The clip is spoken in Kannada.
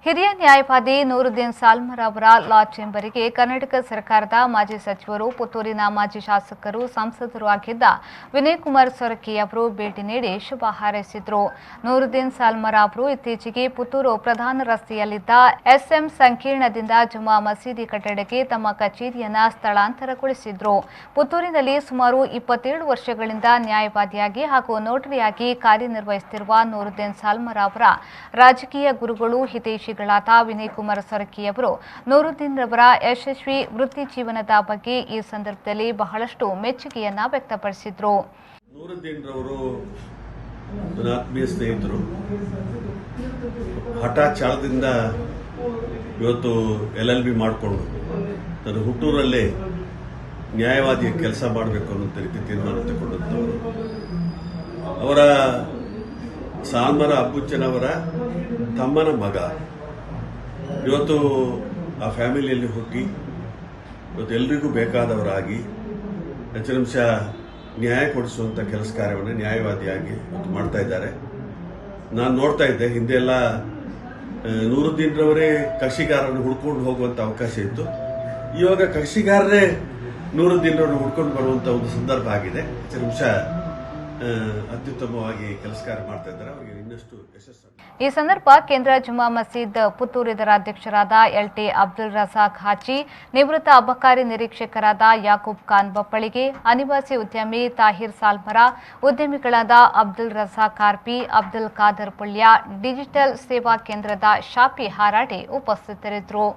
ಹಿರಿಯ ನ್ಯಾಯವಾದಿ ನೂರುದ್ದೀನ್ ಸಾಲ್ಮರ್ ಅವರ ಲಾ ಚೇಂಬರಿಗೆ ಕರ್ನಾಟಕ ಸರ್ಕಾರದ ಮಾಜಿ ಸಚಿವರು, ಪುತ್ತೂರಿನ ಮಾಜಿ ಶಾಸಕರು, ಸಂಸದರು ಆಗಿದ್ದ ವಿನಯ್ ಕುಮಾರ್ ಸೊರಕೆ ಅವರು ಭೇಟಿ ನೀಡಿ ಶುಭ ಹಾರೈಸಿದರು. ನೂರುದ್ದೀನ್ ಸಾಲ್ಮರ್ ಅವರು ಇತ್ತೀಚೆಗೆ ಪುತ್ತೂರು ಪ್ರಧಾನ ರಸ್ತೆಯಲ್ಲಿದ್ದ ಎಸ್ಎಂ ಸಂಕೀರ್ಣದಿಂದ ಜುಮಾ ಮಸೀದಿ ಕಟ್ಟಡಕ್ಕೆ ತಮ್ಮ ಕಚೇರಿಯನ್ನು ಸ್ಥಳಾಂತರಗೊಳಿಸಿದ್ರು. ಪುತ್ತೂರಿನಲ್ಲಿ ಸುಮಾರು 27 ವರ್ಷಗಳಿಂದ ನ್ಯಾಯವಾದಿಯಾಗಿ ಹಾಗೂ ನೋಟರಿಯಾಗಿ ಕಾರ್ಯನಿರ್ವಹಿಸುತ್ತಿರುವ ನೂರುದ್ದೀನ್ ಸಾಲ್ಮರ್ ಅವರ ರಾಜಕೀಯ ಗುರುಗಳು ಹಿತೈಷಿ ವಿನಯ್ ಕುಮಾರ್ ಸೊರಕೆ ಅವರು ನೂರುದ್ದೀನ್ ರವರ ಯಶಸ್ವಿ ವೃತ್ತಿ ಜೀವನದ ಬಗ್ಗೆ ಈ ಸಂದರ್ಭದಲ್ಲಿ ಬಹಳಷ್ಟು ಮೆಚ್ಚುಗೆಯನ್ನ ವ್ಯಕ್ತಪಡಿಸಿದರು. ನೂರುದ್ದೀನ್ ರವರು ನನ್ನ ಆತ್ಮೀಯ ಸ್ನೇಹಿತರು. ಹಠ ಚಾಳದಿಂದ ಇವತ್ತು LLB ಮಾಡಿಕೊಂಡು ನನ್ನ ಹುಟ್ಟೂರಲ್ಲೇ ನ್ಯಾಯವಾದಿಯ ಕೆಲಸ ಮಾಡಬೇಕು ಅನ್ನೋ ರೀತಿ ತೀರ್ಮಾನ ತಗೊಂಡಂಥವರು. ಅವರ ಸಾಲ್ಮರ ಅಬ್ಬುಚ್ಚನವರ ತಮ್ಮನ ಮಗ ಇವತ್ತು ಆ ಫ್ಯಾಮಿಲಿಯಲ್ಲಿ ಹುಟ್ಟಿ ಇವತ್ತು ಎಲ್ರಿಗೂ ಬೇಕಾದವರಾಗಿ ಹೆಚ್ಚಿನಂಶ ನ್ಯಾಯ ಕೊಡಿಸುವಂಥ ಕೆಲಸ ಕಾರ್ಯವನ್ನು ನ್ಯಾಯವಾದಿಯಾಗಿ ಇವತ್ತು ಮಾಡ್ತಾ ಇದ್ದಾರೆ. ನಾನು ನೋಡ್ತಾ ಇದ್ದೆ, ಹಿಂದೆ ಎಲ್ಲ ನೂರುದ್ದೀನ್ ರವರೇ ಕಕ್ಷಿಗಾರರನ್ನು ಹುಡ್ಕೊಂಡು ಹೋಗುವಂಥ ಅವಕಾಶ ಇತ್ತು. ಇವಾಗ ಕಕ್ಷಿಗಾರರೇ ನೂರುದ್ದೀನ್ ರವರು ಹುಡ್ಕೊಂಡು ಬರುವಂಥ ಒಂದು ಸಂದರ್ಭ ಆಗಿದೆ. ಹೆಚ್ಚಿನಂಶ ಅತ್ಯುತ್ತಮವಾಗಿ ಕೆಲಸ ಕಾರ್ಯ ಮಾಡ್ತಾ ಇದ್ದಾರೆ. ಅವರಿಗೆ ಇನ್ನಷ್ಟು ಯಶಸ್ಸು. ಈ ಸಂದರ್ಭ ಕೇಂದ್ರ ಜುಮಾ ಮಸೀದ್ ಪುತ್ತೂರು ಇದರ ಅಧ್ಯಕ್ಷರಾದ LT ಅಬ್ದುಲ್ ರಜಾಕ್ ಹಾಜಿ, ನಿವೃತ್ತ ಅಬಕಾರಿ ನಿರೀಕ್ಷಕರಾದ ಯಾಕೂಬ್ ಖಾನ್ ಬಪ್ಪಳಿಗೆ, ಅನಿವಾಸಿ ಉದ್ಯಮಿ ತಾಹಿರ್ ಸಾಲ್ಮರ, ಉದ್ಯಮಿಗಳಾದ ಅಬ್ದುಲ್ ರಜಾಕ್ ಕಾರ್ಪಿ, ಅಬ್ದುಲ್ ಖಾದರ್ ಪುಳ್ಯ, ಡಿಜಿಟಲ್ ಸೇವಾ ಕೇಂದ್ರದ ಶಾಪಿ ಹಾರಾಡಿ ಉಪಸ್ಥಿತರಿದ್ದರು.